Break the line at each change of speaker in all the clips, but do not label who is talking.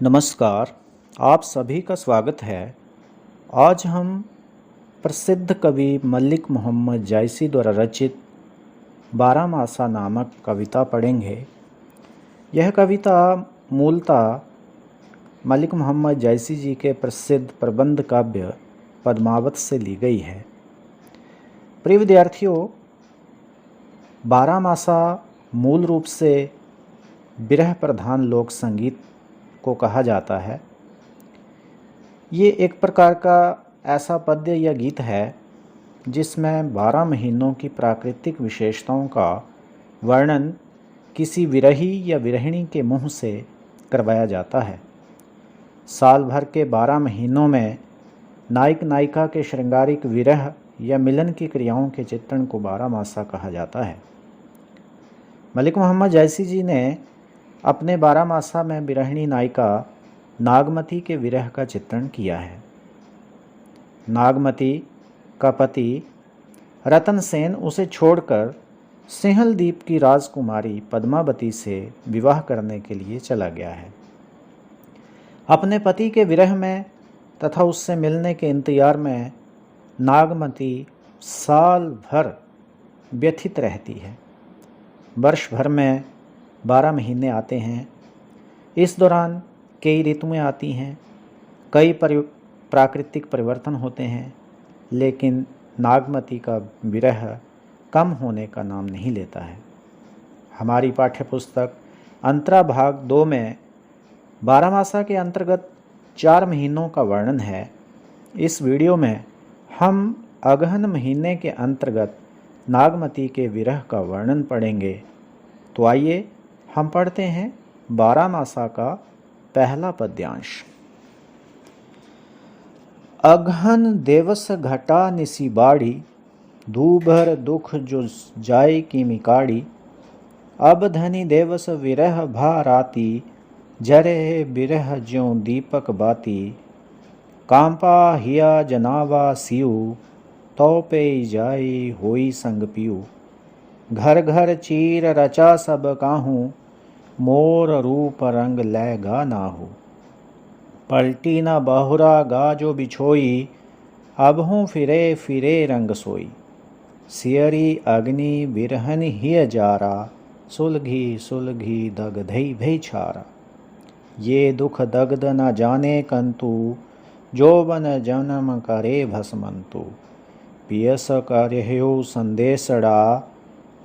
नमस्कार, आप सभी का स्वागत है। आज हम प्रसिद्ध कवि मलिक मोहम्मद जायसी द्वारा रचित बारहमासा नामक कविता पढ़ेंगे। यह कविता मूलतः मलिक मोहम्मद जायसी जी के प्रसिद्ध प्रबंध काव्य पद्मावत से ली गई है। प्रिय विद्यार्थियों, बारहमासा मूल रूप से विरह प्रधान लोक संगीत को कहा जाता है। ये एक प्रकार का ऐसा पद्य या गीत है जिसमें 12 महीनों की प्राकृतिक विशेषताओं का वर्णन किसी विरही या विरहिणी के मुंह से करवाया जाता है। साल भर के 12 महीनों में नायक नायिका के श्रृंगारिक विरह या मिलन की क्रियाओं के चित्रण को बारहमासा कहा जाता है। मलिक मोहम्मद जायसी जी ने अपने बारहमासा में विरहिणी नायिका नागमती के विरह का चित्रण किया है। नागमती का पति रतन सेन उसे छोड़कर सिंहल द्वीप की राजकुमारी पद्मावती से विवाह करने के लिए चला गया है। अपने पति के विरह में तथा उससे मिलने के इंतजार में नागमती साल भर व्यथित रहती है। वर्ष भर में 12 महीने आते हैं। इस दौरान कई ऋतुएं आती हैं, कई प्राकृतिक परिवर्तन होते हैं, लेकिन नागमती का विरह कम होने का नाम नहीं लेता है। हमारी पाठ्यपुस्तक अंतरा भाग 2 में बारहमासा के अंतर्गत 4 महीनों का वर्णन है। इस वीडियो में हम अगहन महीने के अंतर्गत नागमती के विरह का वर्णन पढ़ेंगे। तो आइए हम पढ़ते हैं बारहमासा का पहला पद्यांश। अगहन दिवस घटा निसी बाड़ी, दूभर दुख जो जाय की मिकाड़ी। अब धनी दिवस विरह भा राती, जरे बिरह ज्यों दीपक बाती। कांपा हिया जनावा सियु, तो पे जाई होई संग पियु। घर घर चीर रचा सब काहूँ, मोर रूप रंग लै गा नाहू। पलटी न बहुरा गा जो बिछोई, अबहूँ फिरे फिरे रंग सोई। सियरी अग्नि बिरहन हिय जारा, सुलघी सुलघी दगधई भई छारा। ये दुख दग्ध न जाने कंतु, जोबन जन्म करे भस्मंतु। पियस करह्यो संदेशड़ा,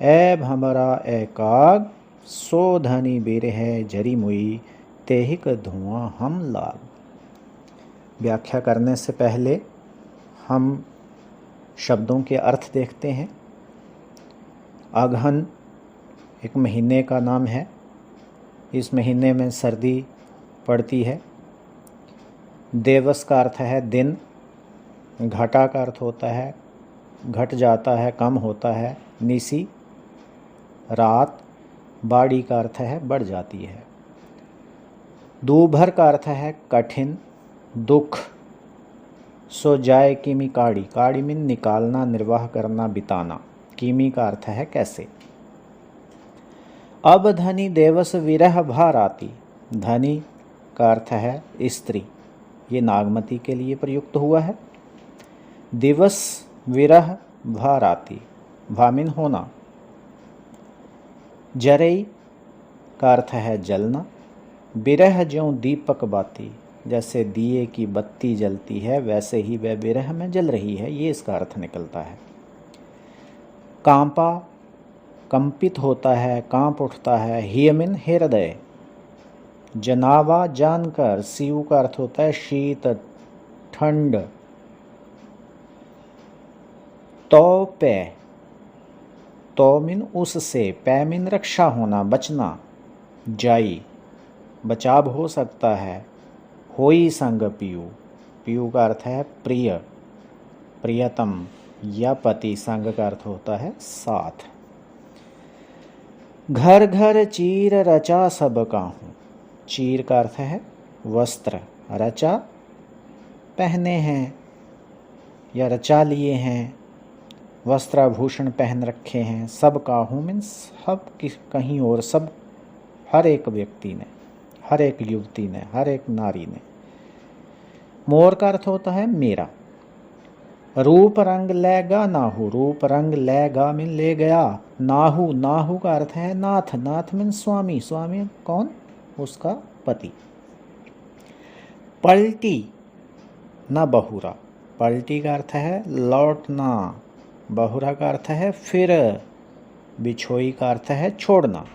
ऐब हमरा एकाग। सो धनी बिरह जरी मुई, तेहिक धुआं हम लाग। व्याख्या करने से पहले हम शब्दों के अर्थ देखते हैं। अगहन एक महीने का नाम है। इस महीने में सर्दी पड़ती है। देवस का अर्थ है दिन। घटा का अर्थ होता है घट जाता है, कम होता है। निसी रात। बाड़ी का अर्थ है बढ़ जाती है। दूभर का अर्थ है कठिन, दुख। सो जाए कीमी काड़ी। काड़ी में निकालना, निर्वाह करना, बिताना। कीमी का अर्थ है कैसे। अब धनी देवस विरह भा राती। धनी का अर्थ है स्त्री। ये नागमती के लिए प्रयुक्त हुआ है। दिवस विरह भा राती। भामिन होना। जरई का अर्थ है जलना। बिरह ज्यों दीपक बाती। जैसे दिए की बत्ती जलती है वैसे ही वह विरह में जल रही है, ये इसका अर्थ निकलता है। कांपा कंपित होता है, कांप उठता है। हियमिन हृदय। जनावा जानकर। सियु का अर्थ होता है शीत, ठंड। तो पे। तो मिन उससे। पै मिन रक्षा होना, बचना। जाई बचाव हो सकता है। होई संग पियु। पियु का अर्थ है प्रिय, प्रियतम या पति। संग का अर्थ होता है साथ। घर घर चीर रचा सब काहूँ। चीर का अर्थ है वस्त्र। रचा पहने हैं या रचा लिए हैं, वस्त्राभूषण पहन रखे हैं। सब काहूँ मीन्स सब कहीं और, सब हर एक व्यक्ति ने, हर एक युवती ने, हर एक नारी ने। मोर का अर्थ होता है मेरा। रूप रंग लेगा नाहु, रूप रंग लेगा मीन ले गया। नाहु, नाहु का अर्थ है नाथ, नाथ मीन स्वामी, स्वामी कौन? उसका पति। पलटी ना बहुरा, पलटी का अर्थ है लौटना, बहुरा का अर्थ है फिर, बिछोई का अर्थ है छोड़ना।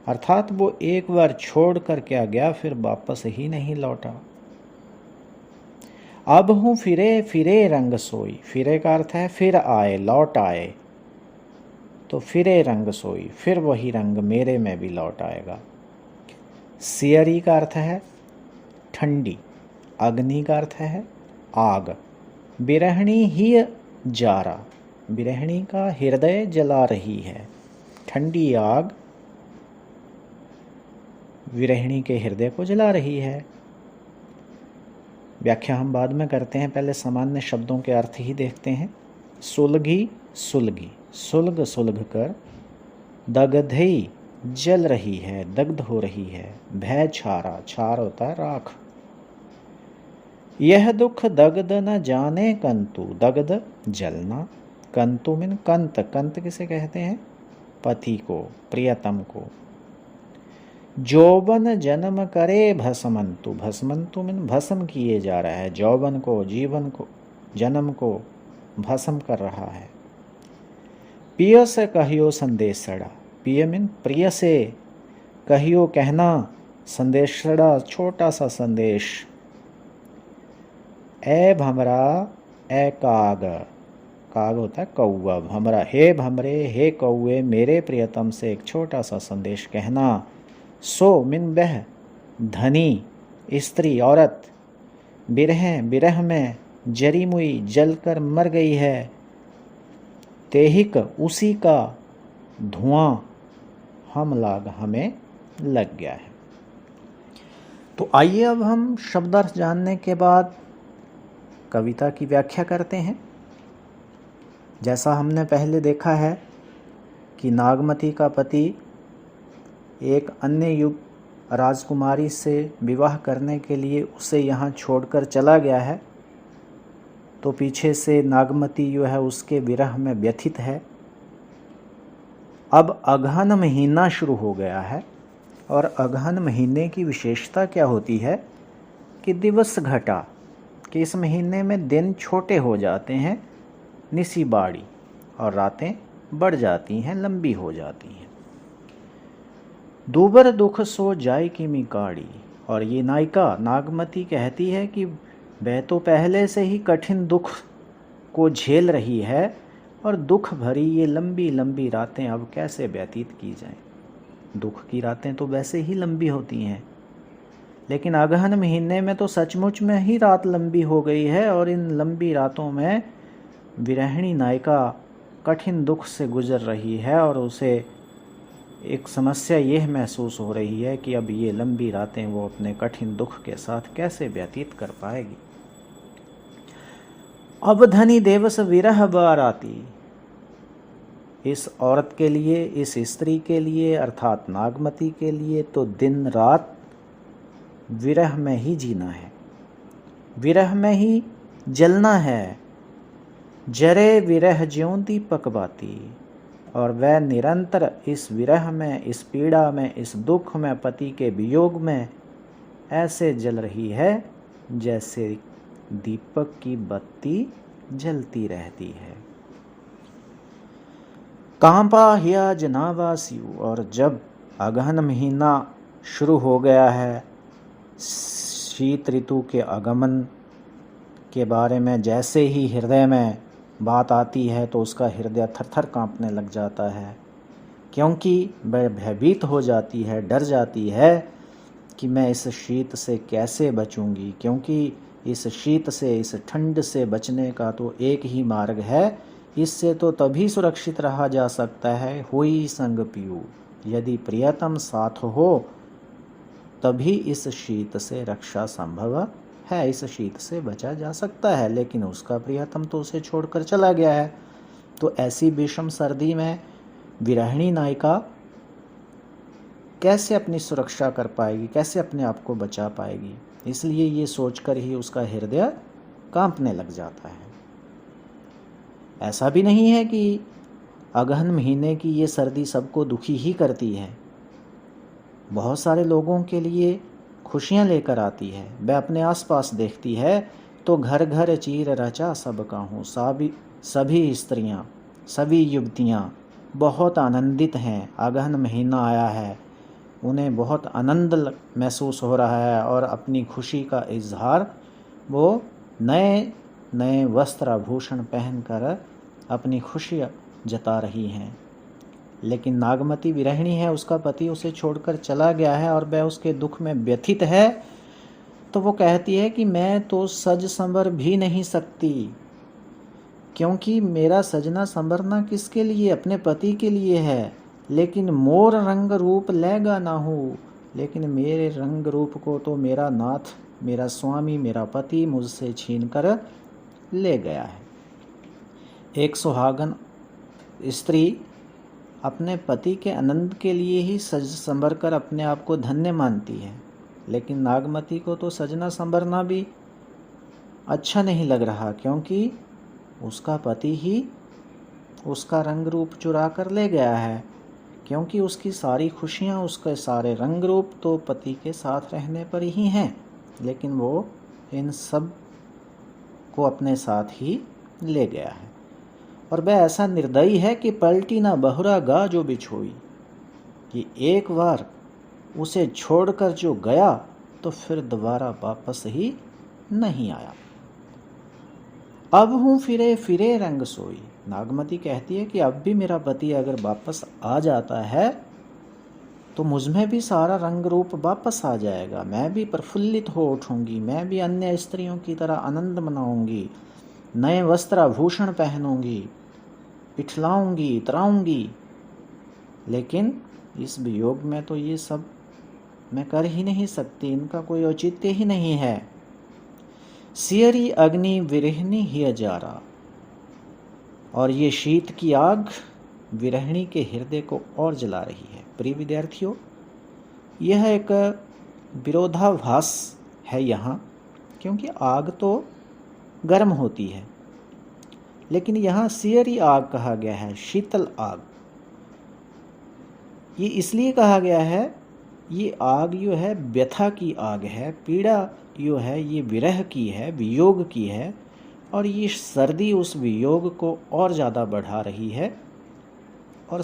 अर्थात वो एक बार छोड़ कर क्या गया, फिर वापस ही नहीं लौटा। अब हूँ फिरे फिरे रंग सोई, फिरे का अर्थ है फिर आए, लौट आए। तो फिरे रंग सोई, फिर वही रंग मेरे में भी लौट आएगा। सियरी का अर्थ है ठंडी, अग्नि का अर्थ है आग। बिरहणी ही जारा, बिरहणी का हृदय जला रही है। ठंडी आग विरहिणी के हृदय को जला रही है। व्याख्या हम बाद में करते हैं, पहले सामान्य शब्दों के अर्थ ही देखते हैं। सुलगी सुलगी, सुलग सुलग कर। दगधई जल रही है, दग्ध हो रही है। भय छारा, छार होता है राख। यह दुख दग्ध न जाने कंतु, दग्ध जलना। कंतु मीन कंत, कंत किसे कहते हैं? पति को, प्रियतम को। जौवन जन्म करे भस्मंतु, भस्मंतु मीन भस्म किए जा रहा है, जौवन को, जीवन को, जन्म को भस्म कर रहा है। पिय से कहियो संदेशड़ा, पिय मीन प्रिय से, कहियो कहना, संदेशड़ा छोटा सा संदेश। ए भमरा ए काग, काग होता है कौआ, भमरा हे भमरे हे कौए, मेरे प्रियतम से एक छोटा सा संदेश कहना। सो मिन वह, धनी स्त्री औरत, बिरह बिरह में जरी मुई जलकर मर गई है। तेहिक उसी का धुआं हम लाग हमें लग गया है। तो आइए अब हम शब्दार्थ जानने के बाद कविता की व्याख्या करते हैं। जैसा हमने पहले देखा है कि नागमती का पति एक अन्य युग राजकुमारी से विवाह करने के लिए उसे यहाँ छोड़कर चला गया है, तो पीछे से नागमती जो है उसके विरह में व्यथित है। अब अगहन महीना शुरू हो गया है, और अगहन महीने की विशेषता क्या होती है कि दिवस घटा, कि इस महीने में दिन छोटे हो जाते हैं, निसी बाड़ी, और रातें बढ़ जाती हैं, लंबी हो जाती हैं। दूबर दुख सो जाय की मिकाड़ी, और ये नायिका नागमती कहती है कि वह तो पहले से ही कठिन दुख को झेल रही है, और दुख भरी ये लंबी लंबी रातें अब कैसे व्यतीत की जाएं। दुख की रातें तो वैसे ही लंबी होती हैं, लेकिन अगहन महीने में तो सचमुच में ही रात लंबी हो गई है, और इन लंबी रातों में विरहिणी नायिका कठिन दुख से गुजर रही है, और उसे एक समस्या यह महसूस हो रही है कि अब ये लंबी रातें वो अपने कठिन दुख के साथ कैसे व्यतीत कर पाएगी। अब धनी देवस विरह बाराती, इस औरत के लिए, इस स्त्री के लिए अर्थात नागमती के लिए तो दिन रात विरह में ही जीना है, विरह में ही जलना है। जरे विरह ज्यों दीपक बाती, और वह निरंतर इस विरह में, इस पीड़ा में, इस दुख में, पति के वियोग में ऐसे जल रही है जैसे दीपक की बत्ती जलती रहती है। कांपा हिया जनावासियु, और जब अगहन महीना शुरू हो गया है, शीत ऋतु के आगमन के बारे में जैसे ही हृदय में बात आती है तो उसका हृदय थरथर कांपने लग जाता है, क्योंकि वह भयभीत हो जाती है, डर जाती है कि मैं इस शीत से कैसे बचूंगी, क्योंकि इस शीत से, इस ठंड से बचने का तो एक ही मार्ग है, इससे तो तभी सुरक्षित रहा जा सकता है हुई संग पियू, यदि प्रियतम साथ हो तभी इस शीत से रक्षा संभव है, इस शीत से बचा जा सकता है। लेकिन उसका प्रियतम तो उसे छोड़कर चला गया है। तो ऐसी भीषण सर्दी में विरहिणी नायिका कैसे अपनी सुरक्षा कर पाएगी, कैसे अपने आप को बचा पाएगी। इसलिए ये सोचकर ही उसका हृदय कांपने लग जाता है। ऐसा भी नहीं है कि अगहन महीने की ये सर्दी सबको दुखी ही करती है। बहुत सारे लोगों के लिए खुशियाँ लेकर आती है। वह अपने आसपास देखती है तो घर घर चीर रचा सबका हूँ। सभी स्त्रियाँ, सभी युवतियाँ बहुत आनंदित हैं। अगहन महीना आया है, उन्हें बहुत आनंद महसूस हो रहा है और अपनी खुशी का इजहार वो नए नए वस्त्र आभूषण पहनकर अपनी खुशी जता रही हैं। लेकिन नागमती विरहिणी है, उसका पति उसे छोड़कर चला गया है और वह उसके दुख में व्यथित है। तो वो कहती है कि मैं तो सज संवर भी नहीं सकती, क्योंकि मेरा सजना संवरना किसके लिए, अपने पति के लिए है। लेकिन मोर रंग रूप लेगा ना हो, लेकिन मेरे रंग रूप को तो मेरा नाथ, मेरा स्वामी, मेरा पति मुझसे छीन कर ले गया है। एक सुहागन स्त्री अपने पति के आनंद के लिए ही सज संवर कर अपने आप को धन्य मानती है। लेकिन नागमती को तो सजना संवरना भी अच्छा नहीं लग रहा, क्योंकि उसका पति ही उसका रंग रूप चुरा कर ले गया है। क्योंकि उसकी सारी खुशियाँ, उसके सारे रंग रूप तो पति के साथ रहने पर ही हैं, लेकिन वो इन सब को अपने साथ ही ले गया है। और वह ऐसा निर्दयी है कि पलटी ना बहुरा गा जो बिछोई, कि एक बार उसे छोड़कर जो गया तो फिर दोबारा वापस ही नहीं आया। अब हूँ फिरे फिरे रंग सोई। नागमती कहती है कि अब भी मेरा पति अगर वापस आ जाता है तो मुझमें भी सारा रंग रूप वापस आ जाएगा। मैं भी प्रफुल्लित हो उठूंगी, मैं भी अन्य स्त्रियों की तरह आनंद मनाऊंगी, नए वस्त्र आभूषण पहनूंगी, इठलाऊंगी, इतराऊंगी। लेकिन इस वियोग में तो ये सब मैं कर ही नहीं सकती, इनका कोई औचित्य ही नहीं है। सियरी अग्नि विरहिणी ही अजारा, और ये शीत की आग विरहिणी के हृदय को और जला रही है। प्रिय विद्यार्थियों, यह एक विरोधाभास है यहाँ, क्योंकि आग तो गर्म होती है, लेकिन यहाँ सियरी आग कहा गया है, शीतल आग। ये इसलिए कहा गया है, ये आग जो है व्यथा की आग है, पीड़ा जो है ये विरह की है, वियोग की है, और ये सर्दी उस वियोग को और ज़्यादा बढ़ा रही है, और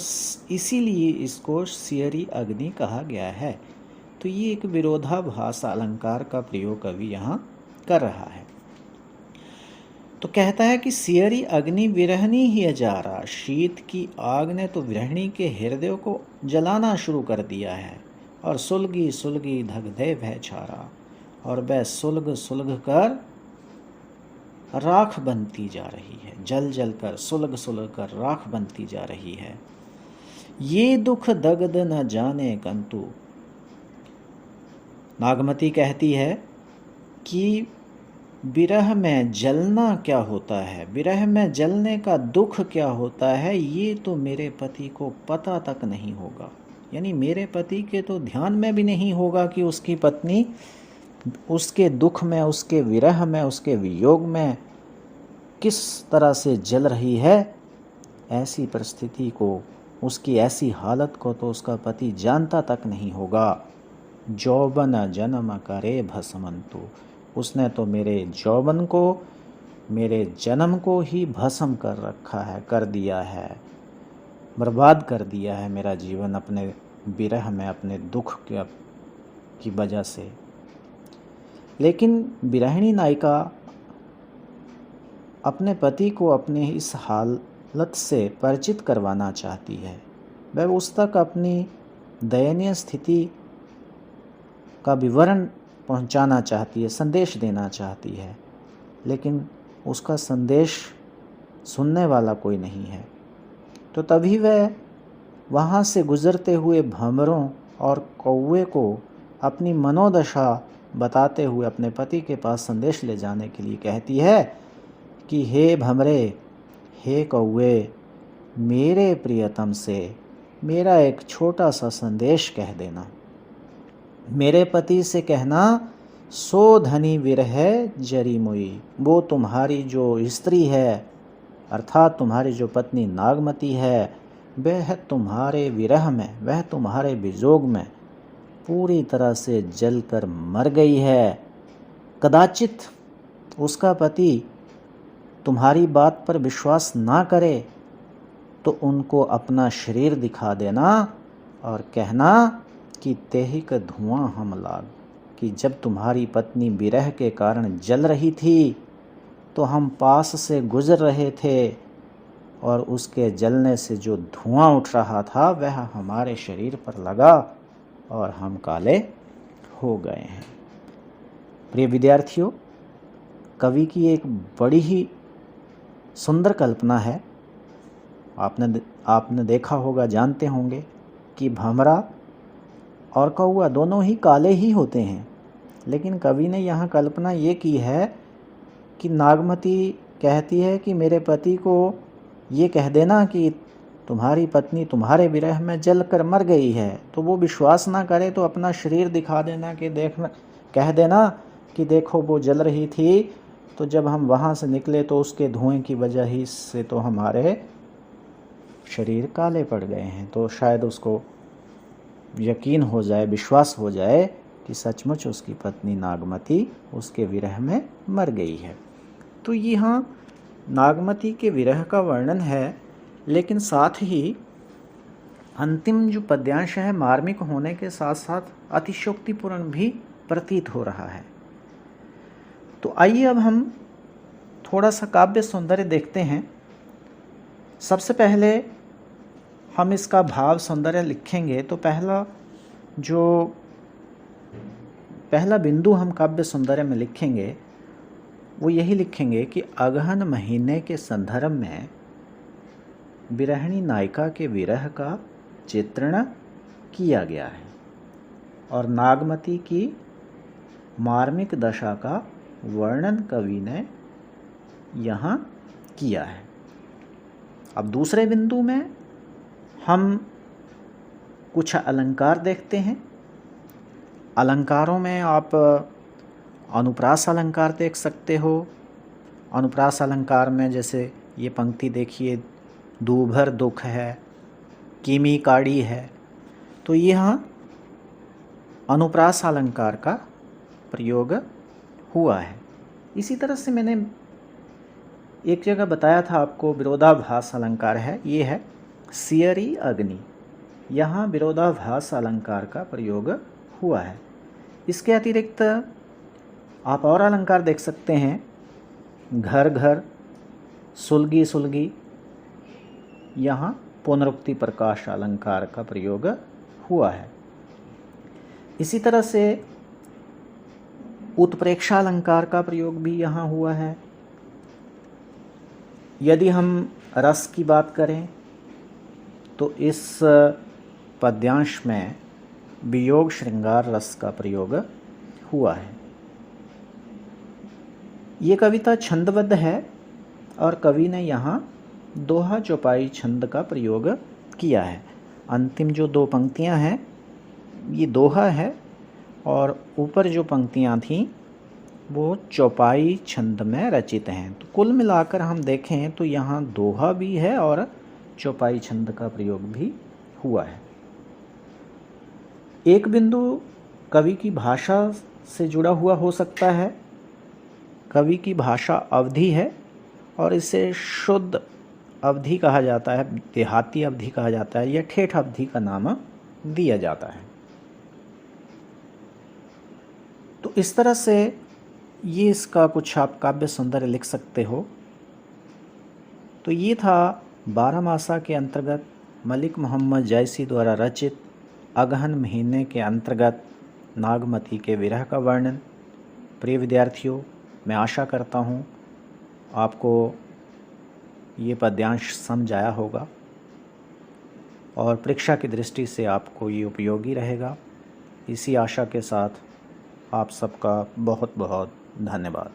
इसीलिए इसको सियरी अग्नि कहा गया है। तो ये एक विरोधाभास अलंकार का प्रयोग कवि यहाँ कर रहा है। तो कहता है कि सियरी अग्नि विरहणी ही अजारा, शीत की आग ने तो विरहिणी के हृदय को जलाना शुरू कर दिया है। और सुलगी सुलगी धगधे भय छारा, और वह सुलग सुलग कर राख बनती जा रही है, जल जल कर सुलग सुलग कर राख बनती जा रही है। ये दुख दगद न जाने कंतु। नागमती कहती है कि विरह में जलना क्या होता है, विरह में जलने का दुख क्या होता है, ये तो मेरे पति को पता तक नहीं होगा। यानी मेरे पति के तो ध्यान में भी नहीं होगा कि उसकी पत्नी उसके दुख में, उसके विरह में, उसके वियोग में किस तरह से जल रही है। ऐसी परिस्थिति को, उसकी ऐसी हालत को तो उसका पति जानता तक नहीं होगा। जौबन जन्म करे भस्मंतु, उसने तो मेरे जौबन को, मेरे जन्म को ही भस्म कर रखा है, कर दिया है, बर्बाद कर दिया है मेरा जीवन अपने विरह में, अपने दुख की वजह से। लेकिन विरहिणी नायिका अपने पति को अपने इस हालत से परिचित करवाना चाहती है। वह उस तक अपनी दयनीय स्थिति का विवरण पहुंचाना चाहती है, संदेश देना चाहती है, लेकिन उसका संदेश सुनने वाला कोई नहीं है। तो तभी वह वहाँ से गुजरते हुए भंवरों और कौवे को अपनी मनोदशा बताते हुए अपने पति के पास संदेश ले जाने के लिए कहती है कि हे भंवरे, हे कौवे, मेरे प्रियतम से मेरा एक छोटा सा संदेश कह देना। मेरे पति से कहना, सो धनी विरह जरी मुई। वो तुम्हारी जो स्त्री है अर्थात तुम्हारी जो पत्नी नागमती है, वह तुम्हारे विरह में, वह तुम्हारे विजोग में पूरी तरह से जलकर मर गई है। कदाचित उसका पति तुम्हारी बात पर विश्वास ना करे तो उनको अपना शरीर दिखा देना और कहना कि तेहि का धुआं हम लाग, कि जब तुम्हारी पत्नी विरह के कारण जल रही थी तो हम पास से गुजर रहे थे और उसके जलने से जो धुआं उठ रहा था वह हमारे शरीर पर लगा और हम काले हो गए हैं। प्रिय विद्यार्थियों, कवि की एक बड़ी ही सुंदर कल्पना है। आपने देखा होगा, जानते होंगे कि भंवरा और कौआ दोनों ही काले ही होते हैं, लेकिन कवि ने यहाँ कल्पना ये की है कि नागमती कहती है कि मेरे पति को ये कह देना कि तुम्हारी पत्नी तुम्हारे विरह में जल कर मर गई है, तो वो विश्वास ना करे तो अपना शरीर दिखा देना कि कह देना कि देखो वो जल रही थी, तो जब हम वहाँ से निकले तो उसके धुएं की वजह ही से तो हमारे शरीर काले पड़ गए हैं। तो शायद उसको यकीन हो जाए, विश्वास हो जाए कि सचमुच उसकी पत्नी नागमती उसके विरह में मर गई है। तो यहाँ नागमती के विरह का वर्णन है, लेकिन साथ ही अंतिम जो पद्यांश है मार्मिक होने के साथ साथ अतिशयोक्तिपूर्ण भी प्रतीत हो रहा है। तो आइए अब हम थोड़ा सा काव्य सौंदर्य देखते हैं। सबसे पहले हम इसका भाव सौंदर्य लिखेंगे तो पहला बिंदु हम काव्य सौंदर्य में लिखेंगे वो यही लिखेंगे कि अगहन महीने के संदर्भ में विरहिणी नायिका के विरह का चित्रण किया गया है और नागमती की मार्मिक दशा का वर्णन कवि ने यहाँ किया है। अब दूसरे बिंदु में हम कुछ अलंकार देखते हैं। अलंकारों में आप अनुप्रास अलंकार देख सकते हो। अनुप्रास अलंकार में जैसे ये पंक्ति देखिए, दूभर दुख है, कीमी काड़ी है, तो यहाँ अनुप्रास अलंकार का प्रयोग हुआ है। इसी तरह से मैंने एक जगह बताया था आपको विरोधाभास अलंकार है, ये है सियरी अग्नि। यहाँ विरोधाभास अलंकार का प्रयोग हुआ है। इसके अतिरिक्त आप और अलंकार देख सकते हैं, घर घर, सुलगी सुलगी, यहाँ पुनरुक्ति प्रकाश अलंकार का प्रयोग हुआ है। इसी तरह से उत्प्रेक्षा अलंकार का प्रयोग भी यहाँ हुआ है। यदि हम रस की बात करें तो इस पद्यांश में वियोग श्रृंगार रस का प्रयोग हुआ है। ये कविता छंदबद्ध है और कवि ने यहाँ दोहा चौपाई छंद का प्रयोग किया है। अंतिम जो दो पंक्तियाँ हैं ये दोहा है और ऊपर जो पंक्तियाँ थीं वो चौपाई छंद में रचित हैं। तो कुल मिलाकर हम देखें तो यहाँ दोहा भी है और चौपाई छंद का प्रयोग भी हुआ है। एक बिंदु कवि की भाषा से जुड़ा हुआ हो सकता है। कवि की भाषा अवधि है और इसे शुद्ध अवधि कहा जाता है, देहाती अवधि कहा जाता है या ठेठ अवधि का नाम दिया जाता है। तो इस तरह से ये इसका कुछ आप काव्य सौंदर्य लिख सकते हो। तो ये था बारहमासा के अंतर्गत मलिक मोहम्मद जैसी द्वारा रचित अगहन महीने के अंतर्गत नागमती के विरह का वर्णन। प्रिय विद्यार्थियों, मैं आशा करता हूँ आपको ये पद्यांश समझ आया होगा और परीक्षा की दृष्टि से आपको ये उपयोगी रहेगा। इसी आशा के साथ आप सबका बहुत बहुत धन्यवाद।